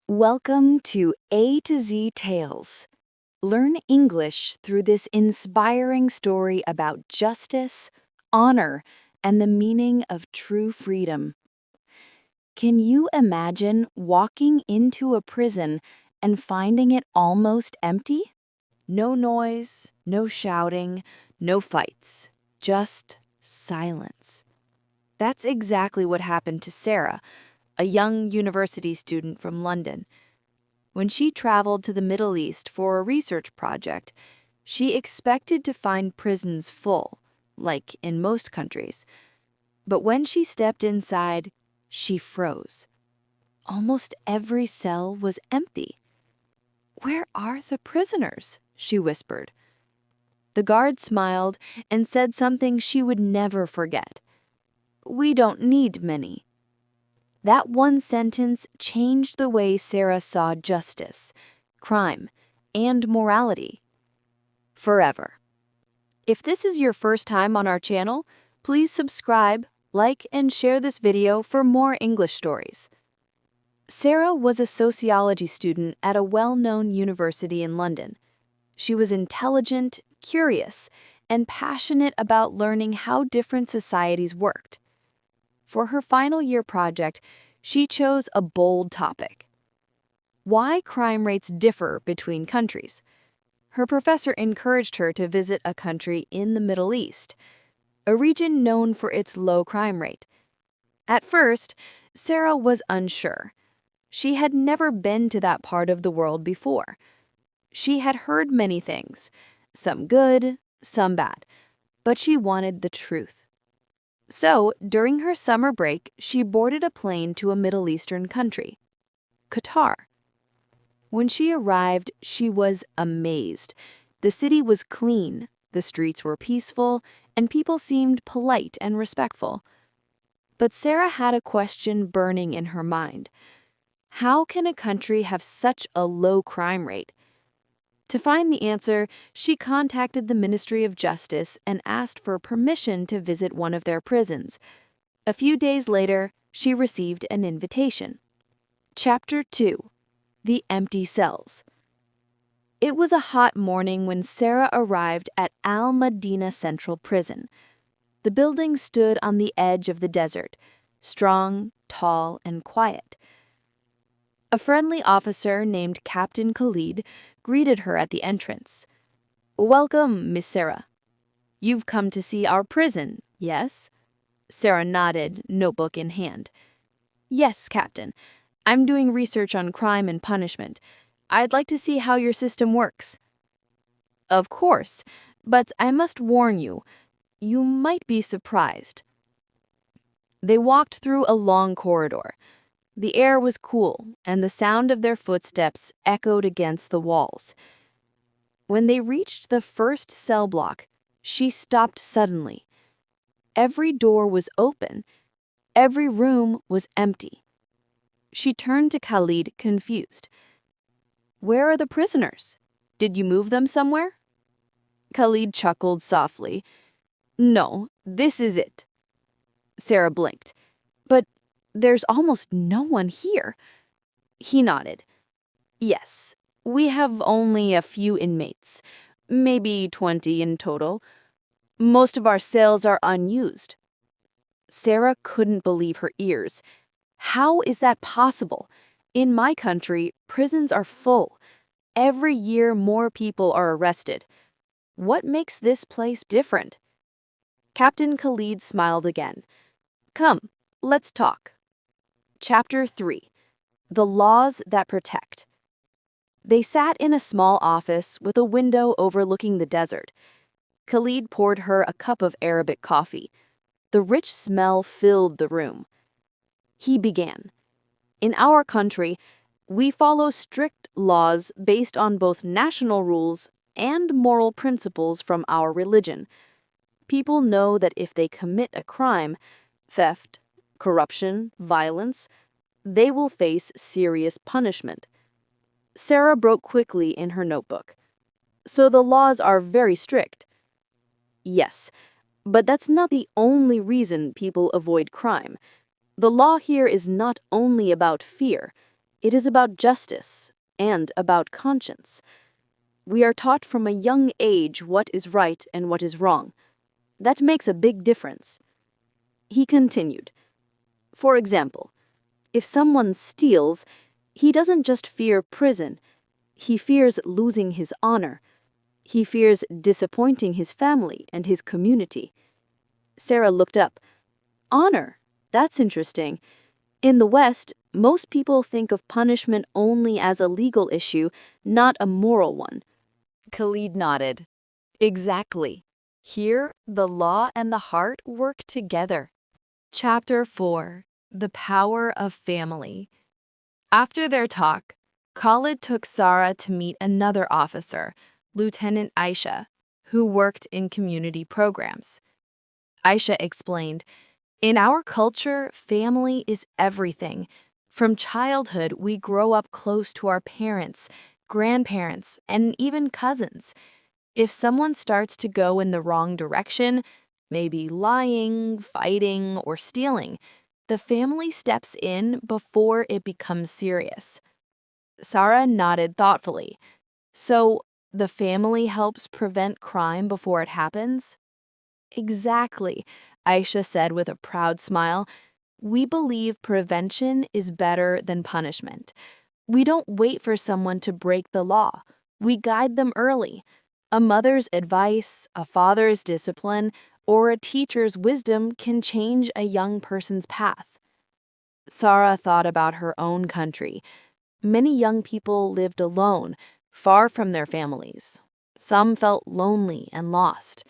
Welcome to A to Z Tales. Learn English through this inspiring story about justice, honor, and the meaning of true freedom. Can you imagine walking into a prison and finding it almost empty? No noise, no shouting, no fights, just silence. That's exactly what happened to Sarah, a young university student from London. When she traveled to the Middle East for a research project, she expected to find prisons full, like in most countries. But when she stepped inside, she froze. Almost every cell was empty. "Where are the prisoners?" she whispered. The guard smiled and said something she would never forget. "We don't need many." That one sentence changed the way Sarah saw justice, crime, and morality. Forever. If this is your first time on our channel, please subscribe, like, and share this video for more English stories. Sarah was a sociology student at a well-known university in London. She was intelligent, curious, and passionate about learning how different societies worked. For her final year project, she chose a bold topic: why crime rates differ between countries. Her professor encouraged her to visit a country in the Middle East, a region known for its low crime rate. At first, Sarah was unsure. She had never been to that part of the world before. She had heard many things, some good, some bad, but she wanted the truth. So, during her summer break, she boarded a plane to a Middle Eastern country, Qatar. When she arrived, she was amazed. The city was clean, the streets were peaceful, and people seemed polite and respectful. But Sarah had a question burning in her mind. How can a country have such a low crime rate? To find the answer, she contacted the Ministry of Justice and asked for permission to visit one of their prisons. A few days later, she received an invitation. Chapter 2: The Empty Cells. It was a hot morning when Sarah arrived at Al Madinah Central Prison. The building stood on the edge of the desert, strong, tall, and quiet. A friendly officer named Captain Khalid greeted her at the entrance. "Welcome, Miss Sarah. You've come to see our prison, yes?" Sarah nodded, notebook in hand. "Yes, Captain. I'm doing research on crime and punishment. I'd like to see how your system works." "Of course, but I must warn you, you might be surprised." They walked through a long corridor. The air was cool, and the sound of their footsteps echoed against the walls. When they reached the first cell block, she stopped suddenly. Every door was open. Every room was empty. She turned to Khalid, confused. "Where are the prisoners? Did you move them somewhere?" Khalid chuckled softly. "No, this is it." Sarah blinked. "But there's almost no one here." He nodded. "Yes, we have only a few inmates, maybe 20 in total. Most of our cells are unused." Sarah couldn't believe her ears. How is that possible? In my country, prisons are full. Every year, more people are arrested. What makes this place different? Captain Khalid smiled again. "Come, let's talk." Chapter 3: The Laws That Protect. They sat in a small office with a window overlooking the desert. Khalid poured her a cup of Arabic coffee. The rich smell filled the room. He began. "In our country, we follow strict laws based on both national rules and moral principles from our religion. People know that if they commit a crime, theft, corruption, violence, they will face serious punishment." Sarah broke quickly in her notebook. "So the laws are very strict?" "Yes, but that's not the only reason people avoid crime. The law here is not only about fear. It is about justice and about conscience. We are taught from a young age what is right and what is wrong. That makes a big difference. He continued, for example, if someone steals, he doesn't just fear prison, he fears losing his honor. He fears disappointing his family and his community. Sarah looked up. Honor? That's interesting. In the West, most people think of punishment only as a legal issue, not a moral one. Khalid nodded. Exactly. Here, the law and the heart work together. Chapter 4. The Power of Family. After their talk, Khalid took Sarah to meet another officer, Lieutenant Aisha, who worked in community programs. Aisha explained, in our culture, family is everything. From childhood, we grow up close to our parents, grandparents, and even cousins. If someone starts to go in the wrong direction, maybe lying, fighting, or stealing, the family steps in before it becomes serious. Sarah nodded thoughtfully. So, the family helps prevent crime before it happens? Exactly, Aisha said with a proud smile. We believe prevention is better than punishment. We don't wait for someone to break the law. We guide them early. A mother's advice, a father's discipline, or a teacher's wisdom can change a young person's path. Sarah thought about her own country. Many young people lived alone, far from their families. Some felt lonely and lost.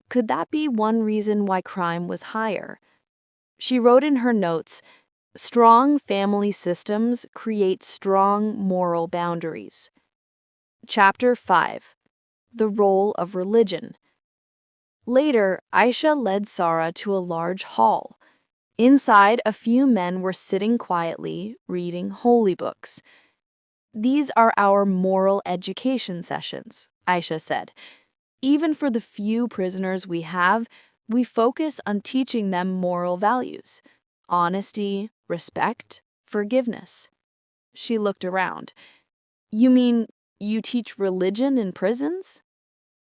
Could that be one reason why crime was higher? She wrote in her notes, strong family systems create strong moral boundaries. Chapter 5. The Role of Religion. Later, Aisha led Sarah to a large hall. Inside, a few men were sitting quietly, reading holy books. These are our moral education sessions, Aisha said. Even for the few prisoners we have, we focus on teaching them moral values: honesty, respect, forgiveness. She looked around. You mean you teach religion in prisons?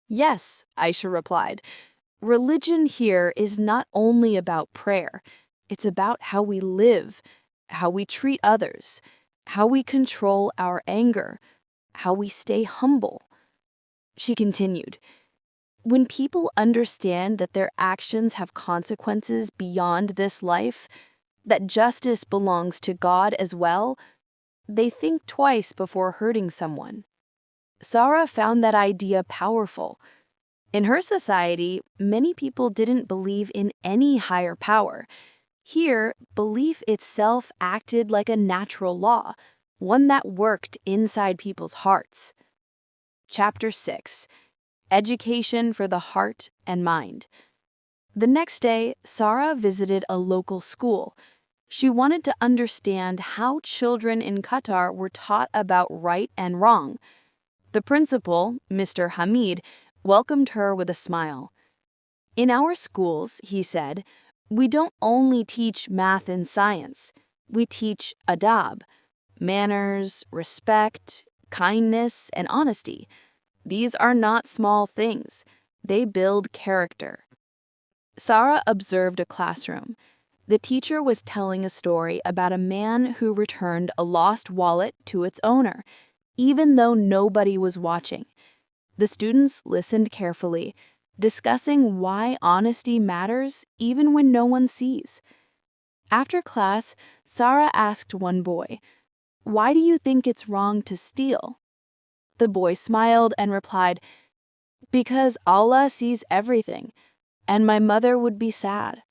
Yes, Aisha replied. Religion here is not only about prayer. It's about how we live, how we treat others, how we control our anger, how we stay humble. She continued, when people understand that their actions have consequences beyond this life, that justice belongs to God as well, they think twice before hurting someone. Sarah found that idea powerful. In her society, many people didn't believe in any higher power. Here, belief itself acted like a natural law, one that worked inside people's hearts. Chapter 6. Education for the Heart and Mind. The next day, Sarah visited a local school. She wanted to understand how children in Qatar were taught about right and wrong. The principal, Mr. Hamid, welcomed her with a smile. In our schools, he said, we don't only teach math and science. We teach adab, manners, respect, kindness, and honesty. These are not small things. They build character. Sarah observed a classroom. The teacher was telling a story about a man who returned a lost wallet to its owner, even though nobody was watching. The students listened carefully, discussing why honesty matters even when no one sees. After class, Sarah asked one boy, "Why do you think it's wrong to steal?" The boy smiled and replied, "Because Allah sees everything, and my mother would be sad."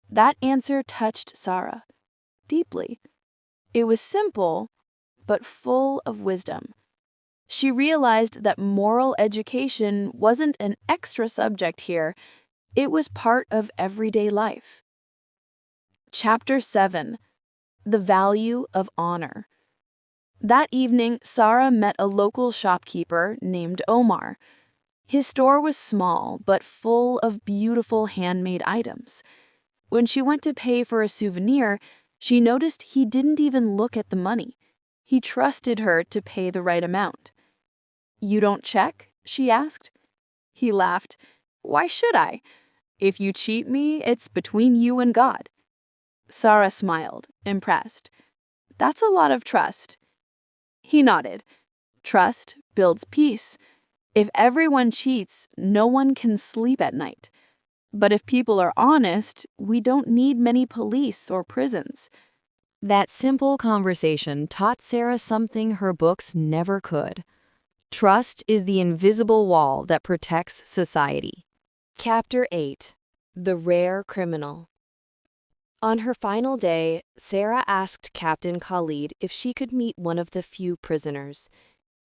That answer touched Sarah deeply. It was simple, but full of wisdom. She realized that moral education wasn't an extra subject here, it was part of everyday life. Chapter 7. The Value of Honor. That evening, Sarah met a local shopkeeper named Omar. His store was small, but full of beautiful handmade items. When she went to pay for a souvenir, She noticed he didn't even look at the money. He trusted her to pay the right amount. "You don't check?" she asked. He laughed. "Why should I? If you cheat me, it's between you and God." Sarah smiled, impressed. "That's a lot of trust." He nodded. "Trust builds peace. If everyone cheats, no one can sleep at night. But if people are honest, we don't need many police or prisons." That simple conversation taught Sarah something her books never could. Trust is the invisible wall that protects society. Chapter 8. The Rare Criminal. On her final day, Sarah asked Captain Khalid if she could meet one of the few prisoners.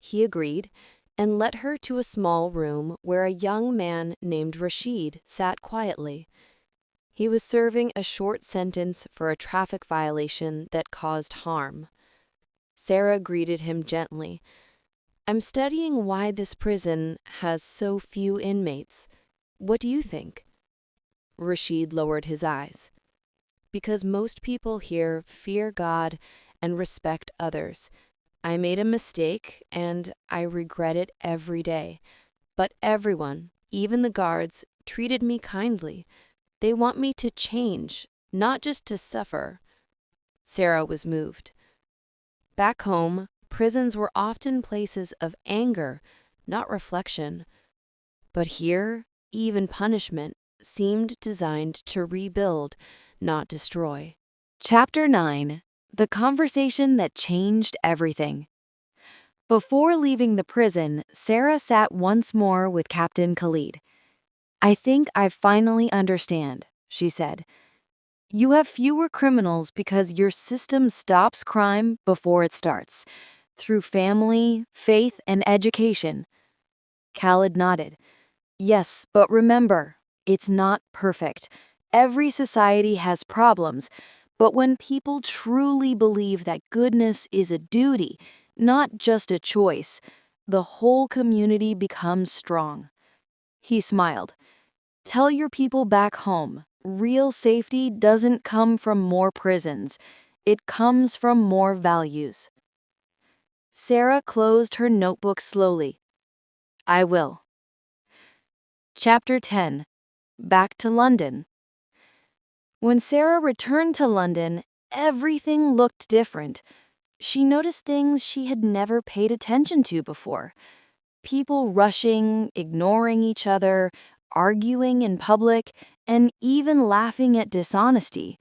He agreed and led her to a small room where a young man named Rashid sat quietly. He was serving a short sentence for a traffic violation that caused harm. Sarah greeted him gently. "I'm studying why this prison has so few inmates. What do you think?" Rashid lowered his eyes. "Because most people here fear God and respect others. I made a mistake, and I regret it every day. But everyone, even the guards, treated me kindly. They want me to change, not just to suffer." Sarah was moved. Back home, prisons were often places of anger, not reflection. But here, even punishment seemed designed to rebuild, not destroy. Chapter 9. The Conversation That Changed Everything. Before leaving the prison, Sarah sat once more with Captain Khalid. "I think I finally understand," she said. "You have fewer criminals because your system stops crime before it starts, through family, faith, and education." Khalid nodded. "Yes, but remember, it's not perfect. Every society has problems, but when people truly believe that goodness is a duty, not just a choice, the whole community becomes strong." He smiled. "Tell your people back home, real safety doesn't come from more prisons. It comes from more values." Sarah closed her notebook slowly. "I will." Chapter 10. Back to London. When Sarah returned to London, everything looked different. She noticed things she had never paid attention to before. People rushing, ignoring each other, arguing in public, and even laughing at dishonesty.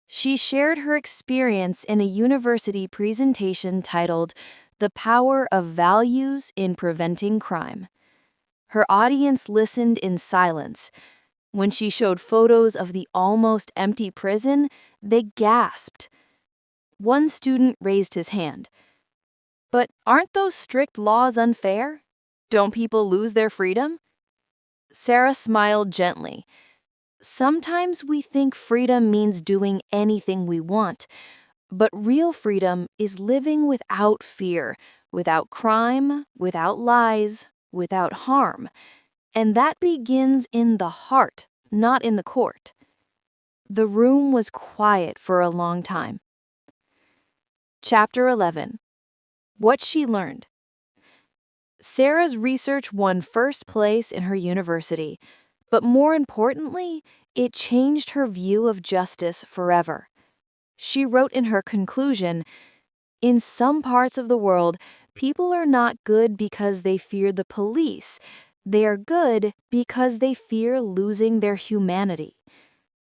She shared her experience in a university presentation titled "The Power of Values in Preventing Crime." Her audience listened in silence. When she showed photos of the almost empty prison, they gasped. One student raised his hand. "But aren't those strict laws unfair? Don't people lose their freedom?" Sarah smiled gently. "Sometimes we think freedom means doing anything we want, but real freedom is living without fear, without crime, without lies, without harm. And that begins in the heart, not in the court." The room was quiet for a long time. Chapter 11. What she learned. Sarah's research won first place in her university, but more importantly, it changed her view of justice forever. She wrote in her conclusion, "In some parts of the world, people are not good because they fear the police. They are good because they fear losing their humanity.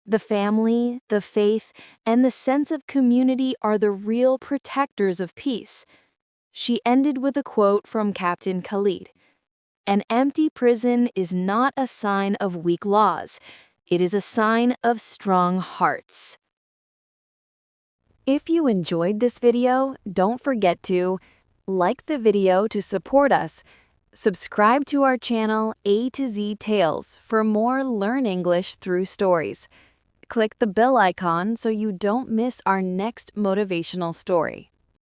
The family, the faith, and the sense of community are the real protectors of peace." She ended with a quote from Captain Khalid. "An empty prison is not a sign of weak laws. It is a sign of strong hearts." If you enjoyed this video, don't forget to like the video to support us, subscribe to our channel A to Z Tales for more Learn English Through Stories. Click the bell icon so you don't miss our next motivational story.